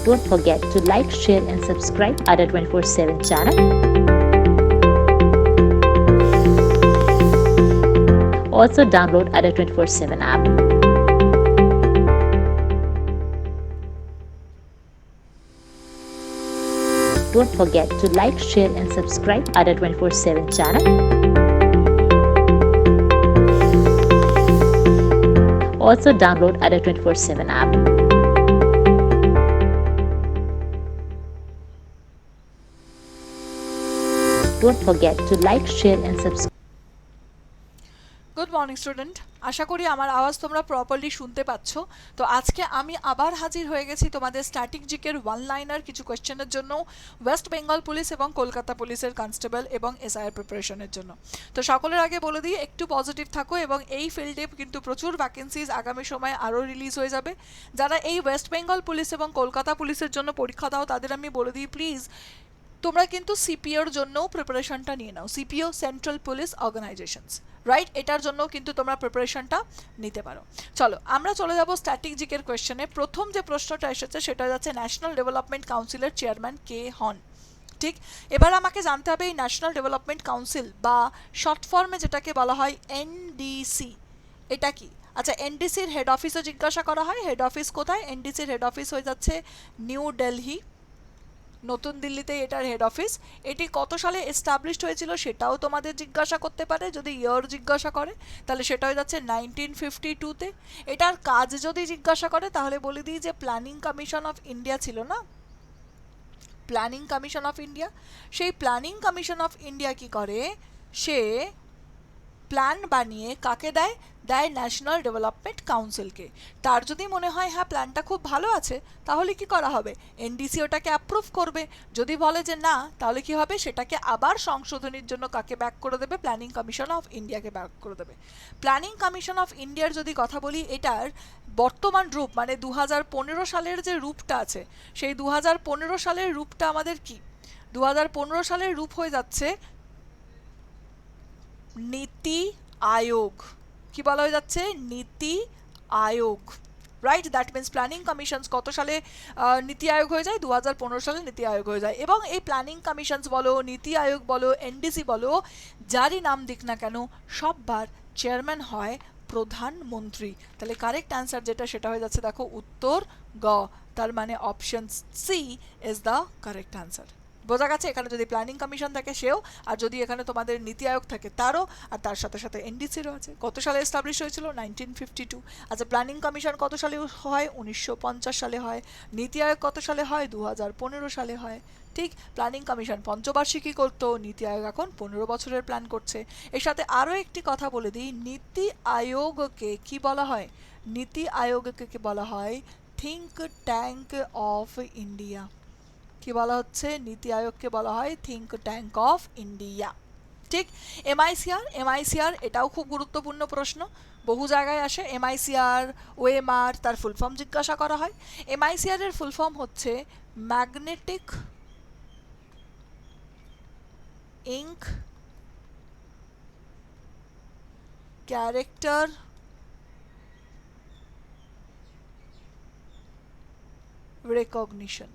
Don't forget to like, share and subscribe Ada 24/7 channel. Also download Ada 24/7 app. Don't forget to like, share and subscribe Ada 24/7 channel. Also download Ada 24/7 app. Don't forget to like, share and subscribe. Good morning student, আশা করি আমার আওয়াজ তোমরা properly শুনতে পাচ্ছ। তো আজকে আমি আবার হাজির হয়ে গেছি তোমাদের স্ট্যাটিক জিকের ওয়ান লাইনার কিছু কোয়েশ্চেনের জন্য, ওয়েস্ট বেঙ্গল পুলিশ এবং কলকাতা পুলিশের কনস্টেবল এবং এসআইআর প্রিপারেশনের জন্য। তো সকলের আগে বলে দিই, একটু পজিটিভ থাকো এবং এই ফিল্ডে কিন্তু প্রচুর ভ্যাকেন্সিজ আগামী সময়ে আরও রিলিজ হয়ে যাবে। যারা এই ওয়েস্ট বেঙ্গল পুলিশ এবং কলকাতা পুলিশের জন্য পরীক্ষা দাও তাদের আমি বলে দিই, প্লিজ তোমরা কিন্তু সিপিওর জন্যও প্রিপারেশনটা নিয়ে নাও। CPO central police organisations, right? এটার জন্য কিন্তু তোমরা প্রিপারেশনটা নিতে পারো। চলো আমরা চলে যাব স্ট্যাটিক জিকের কোয়েশ্চেনে। প্রথম যে প্রশ্নটা এসেছে সেটা যাচ্ছে ন্যাশনাল ডেভেলপমেন্ট কাউন্সিলের চেয়ারম্যান কে হন। ঠিক, এবার আমাকে জানতে হবে এই ন্যাশনাল ডেভেলপমেন্ট কাউন্সিল বা শর্ট ফর্মে যেটাকে বলা হয় এনডিসি, এটা কি? আচ্ছা, এনডিসির হেড অফিসও জিজ্ঞাসা করা হয়। হেড অফিস কোথায়? এনডিসির হেড অফিস হয়ে যাচ্ছে নিউ দিল্লি, নতুন দিল্লিতে এটার হেড অফিস। এটি কত সালে এস্টাবলিশড হয়েছিল সেটাও তোমাদের জিজ্ঞাসা করতে পারে। যদি ইয়ার জিজ্ঞাসা করে তাহলে সেটা হয়ে যাচ্ছে 1952-তে। এটার কাজ যদি জিজ্ঞাসা করে তাহলে বলে দিই যে প্ল্যানিং কমিশন অফ ইন্ডিয়া ছিল না, প্ল্যানিং কমিশন অফ ইন্ডিয়া। সেই প্ল্যানিং কমিশন অফ ইন্ডিয়া কি করে, সে প্ল্যান বানিয়ে কাকে দেয়? দেয় ন্যাশনাল ডেভেলপমেন্ট কাউন্সিলকে। তার যদি মনে হয় হ্যাঁ প্ল্যানটা খুব ভালো আছে তাহলে কি করা হবে? এনডিসি ওটাকে অ্যাপ্রুভ করবে। যদি বলে যে না, তাহলে কি হবে? সেটাকে আবার সংশোধনীর জন্য কাকে ব্যাক করে দেবে? প্ল্যানিং কমিশন অফ ইন্ডিয়াকে ব্যাক করে দেবে। প্ল্যানিং কমিশন অফ ইন্ডিয়ার যদি কথা বলি, এটার বর্তমান রূপ মানে 2015 সালের যে রূপটা আছে, সেই 2015 সালের রূপটা আমাদের কি? 2015 সালের রূপ হয়ে যাচ্ছে নীতি আয়োগ। কি বলা হয়ে যাচ্ছে? Niti Aayog, right? That means planning commissions কত সালে নীতি আয়োগ হয়ে যায়? 2015 সালে নীতি আয়োগ হয়ে যায়। এবং এই প্ল্যানিং কমিশনস বলো, নীতি আয়োগ বলো, এনডিসি বলো, যারই নাম দিক না কেন, সববার চেয়ারম্যান হয় প্রধানমন্ত্রী। তাহলে কারেক্ট অ্যান্সার যেটা সেটা হয়ে যাচ্ছে দেখো উত্তর গ। তার মানে option C is the correct answer. বোঝা গেছে? এখানে যদি প্ল্যানিং কমিশন থাকে সেও, আর যদি এখানে তোমাদের নীতি আয়োগ থাকে তারও, আর তার সাথে সাথে এনডিসিরও আছে। কত সালে এস্টাবলিশ হয়েছিল? 1952। আচ্ছা, প্ল্যানিং কমিশন কত সালে হয়? 1950 সালে হয়। নীতি আয়োগ কত সালে হয়? 2015 সালে হয়। ঠিক, প্ল্যানিং কমিশন পঞ্চবার্ষিকী করতো, নীতি আয়োগ এখন 15 বছরের প্ল্যান করছে। এর সাথে আরও একটি কথা বলে দিই, নীতি আয়োগকে কি বলা হয়? নীতি আয়োগকে কি বলা হয়? Think tank of India. কি বলা হচ্ছে? নীতি আয়োগকে বলা হয় থিঙ্ক ট্যাঙ্ক অফ ইন্ডিয়া। ঠিক, এমআইসিআর, এমআইসিআর এটাও খুব গুরুত্বপূর্ণ প্রশ্ন, বহু জায়গায় আসে। এমআইসিআর, ওএমআর, তার ফুল ফর্ম জিজ্ঞাসা করা হয়। এমআইসিআর এর ফুল ফর্ম হচ্ছে magnetic ink character recognition.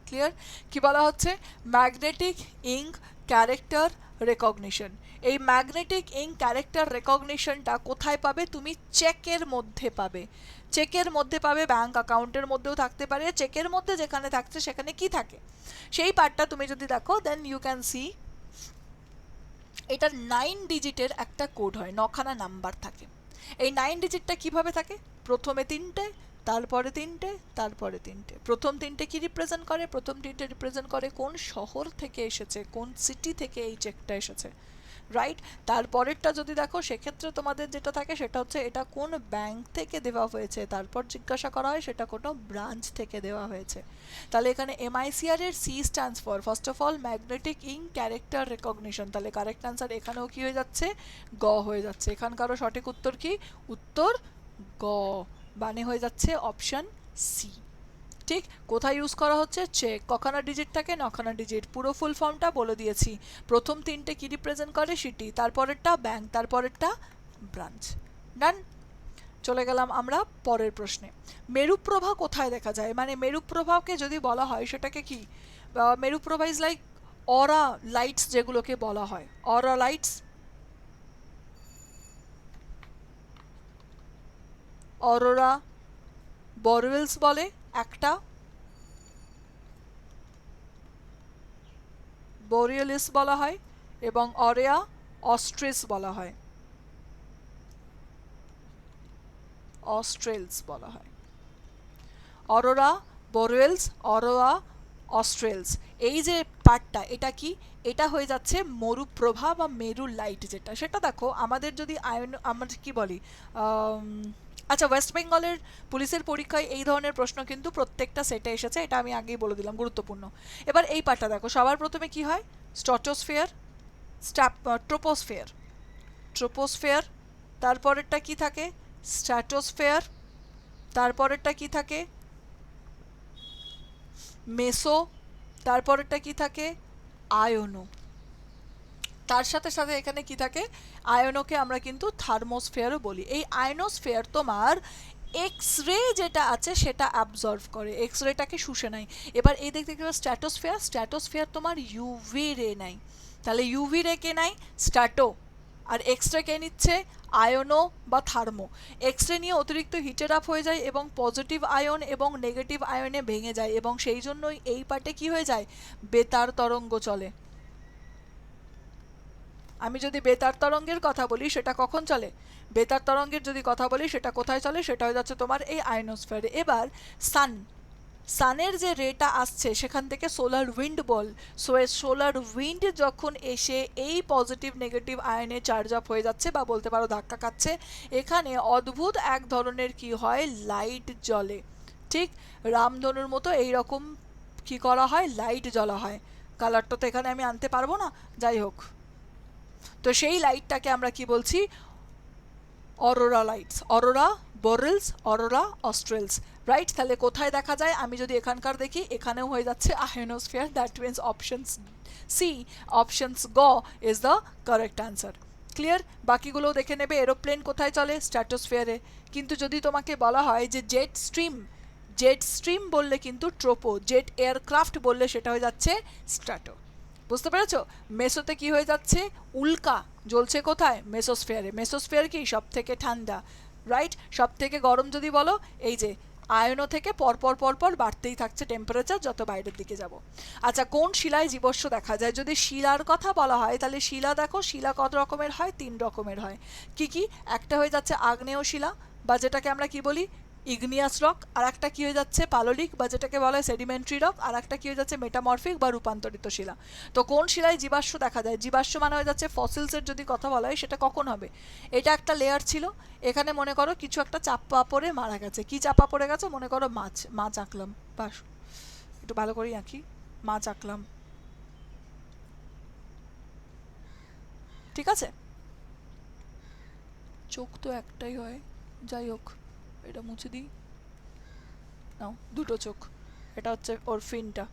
Clear? কি বলা হচ্ছে? Magnetic ink character recognition. এই ম্যাগনেটিক ইঙ্ক ক্যারেক্টার রেকগনিশনটা কোথায় পাবে? তুমি চেকের মধ্যে পাবে। চেকের মধ্যে পাবে, ব্যাংক অ্যাকাউন্টের মধ্যেও থাকতে পারে। চেকের মধ্যে যেখানে থাকছে সেখানে কি থাকে সেই পার্টটা তুমি যদি দেখো, দেন ইউ ক্যান সি এটার 9 ডিজিটের একটা কোড হয়, 9খানা নাম্বার থাকে। এই 9 ডিজিটটা কিভাবে থাকে? প্রথমে 3টে, তারপরে 3টে, তারপরে 3টে। প্রথম 3টে কি রিপ্রেজেন্ট করে? প্রথম 3টে রিপ্রেজেন্ট করে কোন শহর থেকে এসেছে, কোন সিটি থেকে এই চেকটা এসেছে, রাইট? তারপরেরটা যদি দেখো সেক্ষেত্রে তোমাদের যেটা থাকে সেটা হচ্ছে এটা কোন ব্যাংক থেকে দেওয়া হয়েছে, তারপর জিজ্ঞাসা করা হয় সেটা কোনো ব্রাঞ্চ থেকে দেওয়া হয়েছে। তাহলে এখানে এমআইসিআর এর C stands for first of all magnetic ink character recognition. তাহলে কারেক্ট অ্যান্সার এখানেও কি হয়ে যাচ্ছে? গ হয়ে যাচ্ছে। এখানকারও সঠিক উত্তর কি? উত্তর গ, মানে হয়ে যাচ্ছে অপশন সি। ঠিক, কোথায় ইউজ করা হচ্ছে? চেক। কখানা ডিজিট থাকে? 9খানা ডিজিট। পুরো ফুল ফর্মটা বলে দিয়েছি। প্রথম 3টে কি রিপ্রেজেন্ট করে? সিটি, তারপরেরটা ব্যাংক, তারপরেরটা ব্রাঞ্চ। ডান? চলে গেলাম আমরা পরের প্রশ্নে। মেরুপ্রভা কোথায় দেখা যায়, মানে মেরুপ্রভাকে যদি বলা হয় সেটাকে কি, মেরুপ্রভা ইজ লাইক অরা লাইটস যেগুলোকে বলা হয়, অরা লাইটস, অরোরা বরওয়েলস বলে একটা, বোরিয়ালিস বলা হয়, এবং অরেয়া অস্ট্রিস বলা হয়, অস্ট্রেলস বলা হয়। অরোরা বোরিয়ালস, অরোরা অস্ট্রেলস, এই যে পার্টটা এটা কি, এটা হয়ে যাচ্ছে মরুপ্রভা বা মেরু লাইট যেটা, সেটা দেখো আমাদের যদি আয়ন আমরা কি বলি, আচ্ছা ওয়েস্ট বেঙ্গলের পুলিশের পরীক্ষায় এই ধরনের প্রশ্ন কিন্তু প্রত্যেকটা সেটে এসেছে, এটা আমি আগেই বলে দিলাম, গুরুত্বপূর্ণ। এবার এই পার্টটা দেখো, সবার প্রথমে কি হয়, স্ট্র্যাটোস্ফিয়ার, ট্রোপোস্ফিয়ার, ট্রোপোস্ফিয়ার, তারপরেরটা কি থাকে, স্ট্র্যাটোস্ফিয়ার, তারপরেরটা কি থাকে, মেসো, তারপরেরটা কি থাকে, আয়নো, তার সাথে সাথে এখানে কি থাকে, আয়নোকে আমরা কিন্তু থার্মোস্ফিয়ারও বলি। এই আয়নোস্ফিয়ার তোমার এক্স রে যেটা আছে সেটা অ্যাবজর্ভ করে, এক্স রেটাকে শুষে নেয়। এবার এই দেখতে স্ট্র্যাটোস্ফিয়ার, স্ট্র্যাটোস্ফিয়ার তোমার ইউভি রে নেয়, তাহলে ইউভি রে কে নেয়, স্ট্র্যাটো, আর এক্স রে কে নিচ্ছে, আয়নো বা থার্মো। এক্স রে নিয়ে অতিরিক্ত হিটেড আপ হয়ে যায় এবং পজিটিভ আয়ন এবং নেগেটিভ আয়নে ভেঙে যায়, এবং সেই জন্যই এই পার্টে কি হয়ে যায়, বেতার তরঙ্গ চলে। আমি যদি বেতার তরঙ্গের কথা বলি সেটা কখন চলে, বেতার তরঙ্গের যদি কথা বলি সেটা কোথায় চলে, সেটা হয়ে যাচ্ছে তোমার এই আয়নোস্ফিয়ারে। এবার সানের যে রেটা আসছে সেখান থেকে সোলার উইন্ড বল, সোলার উইন্ড যখন এসে এই পজিটিভ নেগেটিভ আয়নে চার্জ আপ হয়ে যাচ্ছে বা বলতে পারো ধাক্কা খাচ্ছে, এখানে অদ্ভুত এক ধরনের কি হয়, লাইট জ্বলে, ঠিক রামধনুর মতো এইরকম কি করা হয়, লাইট জ্বলা হয়। কালারটা তো এখানে আমি আনতে পারবো না, যাই হোক, তো সেই লাইটটাকে আমরা কি বলছি, অরোরা লাইটস, অরোরা বোরেলস, অরোরা অস্ট্রেলস, রাইট। তাহলে কোথায় দেখা যায়, আমি যদি এখানকার দেখি এখানেও হয়ে যাচ্ছে ionosphere, that means options C, options গ is the correct answer. Clear? বাকিগুলোও দেখে নেবে, এরোপ্লেন কোথায় চলে, স্ট্র্যাটোস্ফিয়ারে। কিন্তু যদি তোমাকে বলা হয় যে জেট স্ট্রিম, জেট স্ট্রিম বললে কিন্তু ট্রোপো, জেট এয়ারক্রাফট বললে সেটা হয়ে যাচ্ছে স্ট্র্যাটো। বুঝতে পেরেছো? মেসোতে কি হয়ে যাচ্ছে, উল্কা জ্বলছে কোথায়, মেসোস্ফিয়ারে। মেসোস্ফিয়ার কি সব থেকে ঠান্ডা, রাইট। সব থেকে গরম যদি বলো, এই যে আয়নো থেকে পরপর পরপর বাড়তেই থাকছে টেম্পারেচার যত বাইরের দিকে যাব। আচ্ছা, কোন শিলায় জীবস্ব দেখা যায়, যদি শিলার কথা বলা হয় তাহলে শিলা দেখো, শিলা কত রকমের হয়, 3 রকমের হয়। কি কি, একটা হয়ে যাচ্ছে আগ্নেয় শিলা বা যেটাকে আমরা কি বলি, ইগনিয়াস রক, আর একটা কি হয়ে যাচ্ছে পাললিক বা যেটাকে বলা হয় সেডিমেন্টারি রক, আর একটা কি হয়ে যাচ্ছে মেটামরফিক বা রূপান্তরিত শিলা। তো কোন শিলায় জীবাশ্ম দেখা যায়, জীবাশ্ম মানে হয়ে যাচ্ছে ফসিলসের যদি কথা বলা হয় সেটা কখন হবে, এটা একটা লেয়ার ছিল, এখানে মনে করো কিছু একটা চাপা পড়ে মারা গেছে, কি চাপা পড়ে গেছে, মনে করো মাছ, মাছ আঁকলাম, বাস একটু ভালো করেই আঁকি, মাছ আঁকলাম, ঠিক আছে, চোখ তো একটাই হয়, যাই হোক এটা মুছে দিই, নাও দুটো চোখ, এটা হচ্ছে ওর ফিনটা,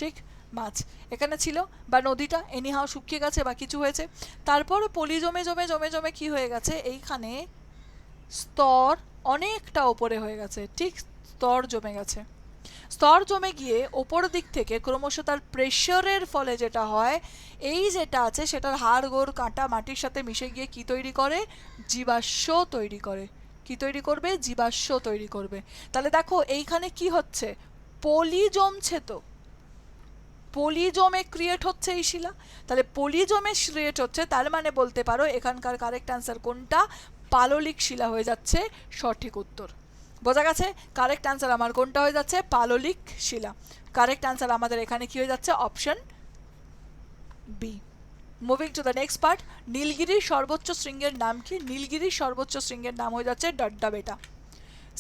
ঠিক, মাছ এখানে ছিল, বা নদীটা এনিহাও শুকিয়ে গেছে বা কিছু হয়েছে, তারপর পলি জমে জমে জমে জমে কি হয়ে গেছে, এইখানে স্তর অনেকটা ওপরে হয়ে গেছে, ঠিক, স্তর জমে গেছে, স্তর জমে গিয়ে ওপর দিক থেকে ক্রমশ তার প্রেশারের ফলে যেটা হয়, এই যেটা আছে সেটার হাড় গোড় কাঁটা মাটির সাথে মিশে গিয়ে কি তৈরি করে, জীবাশ্ম তৈরি করে। কি তৈরি করবে, জীবাশ্ম তৈরি করবে। তাহলে দেখো এইখানে কি হচ্ছে, পলি জমছে, তো পলি জমে ক্রিয়েট হচ্ছে এই শিলা, তাহলে পলি জমে ক্রিয়েট হচ্ছে, তার মানে বলতে পারো এখানকার কারেক্ট অ্যান্সার কোনটা, পাললিক শিলা হয়ে যাচ্ছে সঠিক উত্তর। বোঝা গেছে? কারেক্ট অ্যান্সার আমার কোনটা হয়ে যাচ্ছে, পাললিক শিলা। কারেক্ট অ্যান্সার আমাদের এখানে কি হয়ে যাচ্ছে, option B. Moving to the next part, নীলগিরির সর্বোচ্চ শৃঙ্গের নাম কি, নীলগিরির সর্বোচ্চ শৃঙ্গের নাম হয়ে যাচ্ছে ডড্ডা বেটা।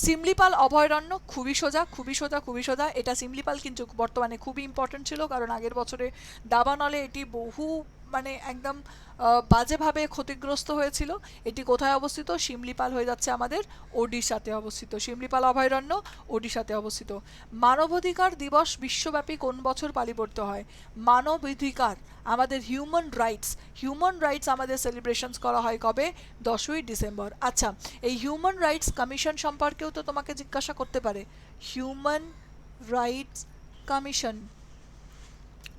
সিমলিপাল অভয়ারণ্য, খুবই সোজা খুবই সোজা খুবই সোজা, এটা সিমলিপাল কিন্তু বর্তমানে খুবই ইম্পর্টেন্ট ছিল, কারণ আগের বছরে দাবানলে এটি বহু মানে একদম বাজেভাবে ক্ষতিগ্রস্ত হয়েছিল। এটি কোথায় অবস্থিত? শিমলিপাল হয়ে যাচ্ছে আমাদের ওডিশাতে অবস্থিত। শিমলিপাল অভয়ারণ্য ওডিশাতে অবস্থিত। মানবাধিকার দিবস বিশ্বব্যাপী কোন বছর পালিত হয়? মানবাধিকার, আমাদের হিউম্যান রাইটস আমাদের সেলিব্রেশনস করা হয় কবে? 10ই ডিসেম্বর। আচ্ছা, এই হিউম্যান রাইটস কমিশন সম্পর্কেও তো তোমাকে জিজ্ঞাসা করতে পারে। হিউম্যান রাইটস কমিশন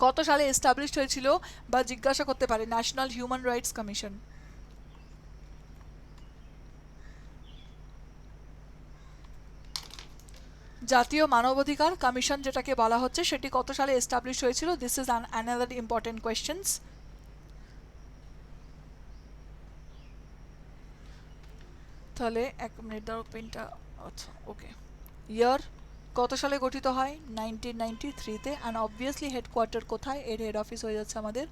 কত সালে এস্টাবলিশড হয়েছিল বা জিজ্ঞাসা করতে পারে ন্যাশনাল হিউম্যান রাইটস কমিশন। জাতীয় মানবাধিকার কমিশন যেটাকে বলা হচ্ছে সেটি কত সালে এস্টাবলিশ হয়েছিল? This is another important questions. তাহলে 1 মিনিট দাও, পেনটা। আচ্ছা, ওকে। ইয়ার কত সালে গঠিত হয়? 1993-তে। অ্যান্ড অবভিয়াসলি হেডকোয়ার্টার কোথায়? এর হেড অফিস হয়ে যাচ্ছে আমাদের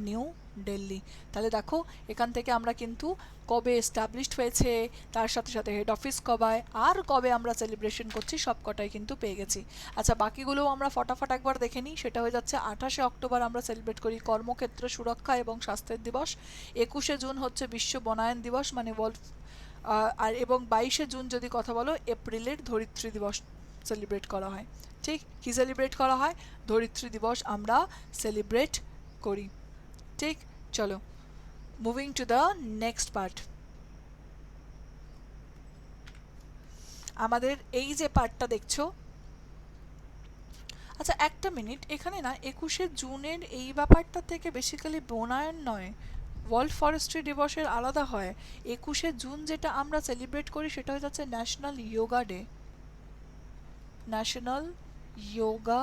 নিউ দিল্লি। তাহলে দেখো এখান থেকে আমরা কিন্তু কবে এস্টাবলিশড হয়েছে, তার সাথে সাথে হেড অফিস কবে আর কবে আমরা সেলিব্রেশন করছি সব কটাই কিন্তু পেয়ে গেছি। আচ্ছা, বাকিগুলোও আমরা ফটাফট একবার দেখে নিই। সেটা হয়ে যাচ্ছে 28শে অক্টোবর আমরা সেলিব্রেট করি কর্মক্ষেত্র সুরক্ষা এবং স্বাস্থ্যের দিবস। 21শে জুন হচ্ছে বিশ্ব বনায়ন দিবস মানে ওয়ার্ল্ড, আর এবং 22শে জুন যদি কথা বলো এপ্রিলের ধরিত্রী দিবস সেলিব্রেট করা হয়। ঠিক, কি সেলিব্রেট করা হয়? ধরিত্রী দিবস আমরা সেলিব্রেট করি। ঠিক, চলো moving to the next part. আমাদের এই যে পার্টটা দেখছো, আচ্ছা একটা মিনিট, এখানে না 21শে জুনের এই ব্যাপারটা থেকে বেসিক্যালি বনায়ন নয়, ওয়ার্ল্ড ফরেস্ট্রি দিবসের আলাদা হয়। 21শে জুন যেটা আমরা সেলিব্রেট করি সেটা হয়ে যাচ্ছে national yoga day. National yoga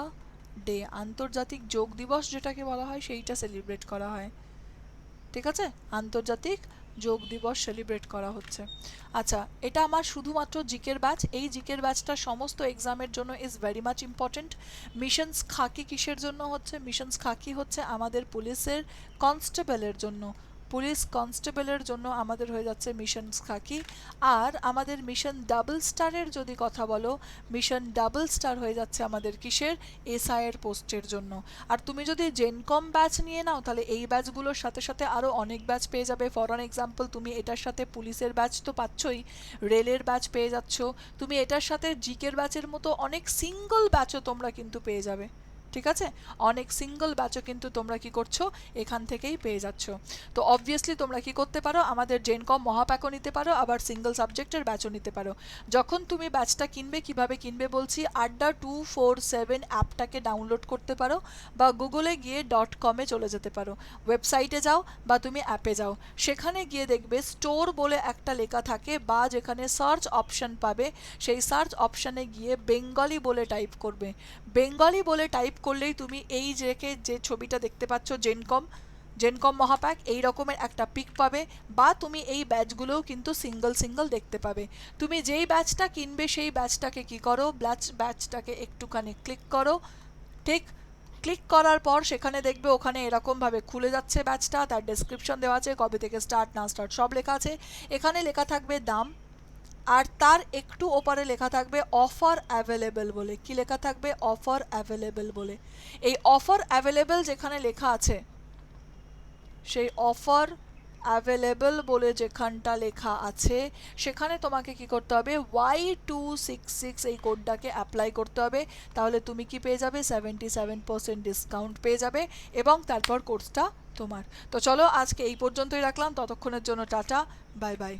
day, আন্তর্জাতিক যোগ দিবস যেটাকে বলা হয় সেইটা সেলিব্রেট করা হয়। ঠিক আছে, আন্তর্জাতিক যোগ দিবস সেলিব্রেট করা হচ্ছে। আচ্ছা, এটা আমার শুধুমাত্র জিকের ব্যাচ। এই জিকের ব্যাচটা সমস্ত এক্সামের জন্য is very much important. Missions খাকি কিসের জন্য হচ্ছে? মিশনস খাকি হচ্ছে আমাদের পুলিশের কনস্টেবলের জন্য। পুলিশ কনস্টেবলের জন্য আমাদের হয়ে যাচ্ছে মিশনস খাকি। আর আমাদের মিশন ডাবল স্টারের যদি কথা বলো, মিশন ডাবল স্টার হয়ে যাচ্ছে আমাদের কিসের? এসআইয়ের পোস্টের জন্য। আর তুমি যদি জেনকম ব্যাচ নিয়ে নাও তাহলে এই ব্যাচগুলোর সাথে সাথে আরও অনেক ব্যাচ পেয়ে যাবে। ফর অন এক্সাম্পল, তুমি এটার সাথে পুলিশের ব্যাচ তো পাচ্ছই, রেলের ব্যাচ পেয়ে যাচ্ছ, তুমি এটার সাথে জিকের ব্যাচের মতো অনেক সিঙ্গল ব্যাচও তোমরা কিন্তু পেয়ে যাবে। ঠিক আছে, অনেক সিঙ্গল ব্যাচও কিন্তু তোমরা কি করছো এখান থেকেই পেয়ে যাচ্ছ। তো অবভিয়াসলি তোমরা কি করতে পারো, আমাদের জেনকম মহাপ্যাকও নিতে পারো, আবার সিঙ্গল সাবজেক্টের ব্যাচও নিতে পারো। যখন তুমি ব্যাচটা কিনবে, কিভাবে কিনবে বলছি, আড্ডা247 অ্যাপটাকে ডাউনলোড করতে পারো বা গুগলে গিয়ে .com চলে যেতে পারো। ওয়েবসাইটে যাও বা তুমি অ্যাপে যাও, সেখানে গিয়ে দেখবে স্টোর বলে একটা লেখা থাকে বা যেখানে সার্চ অপশান পাবে সেই সার্চ অপশানে গিয়ে বেঙ্গলি বলে টাইপ করবে। বেঙ্গলি বলে টাইপ করলেই তুমি এই যে ছবিটা দেখতে পাচ্ছ জেনকম মহাপ্যাক এই রকমের একটা পিক পাবে, বা তুমি এই ব্যাচগুলোও কিন্তু সিঙ্গল দেখতে পাবে। তুমি যেই ব্যাচটা কিনবে সেই ব্যাচটাকে কি করো, ব্যাচটাকে একটুখানি ক্লিক করো। ঠিক, ক্লিক করার পর সেখানে দেখবে ওখানে এরকমভাবে খুলে যাচ্ছে ব্যাচটা, তার ডেসক্রিপশন দেওয়া আছে, কবে থেকে স্টার্ট না স্টার্ট সব লেখা আছে। এখানে লেখা থাকবে দাম, আর তার একটু ওপারে লেখা থাকবে অফার অ্যাভেলেবেল বলে। কি লেখা থাকবে? অফার অ্যাভেলেবেল বলে। এই অফার অ্যাভেলেবেল যেখানে লেখা আছে, সেই অফার অ্যাভেলেবেল বলে যেখানটা লেখা আছে সেখানে তোমাকে কি করতে হবে? Y266 এই কোডটাকে অ্যাপ্লাই করতে হবে। তাহলে তুমি কি পেয়ে যাবে? 77% ডিসকাউন্ট পেয়ে যাবে এবং তারপর কোর্সটা তোমার। তো চলো আজকে এই পর্যন্তই রাখলাম, ততক্ষণের জন্য টাটা, বাই বাই।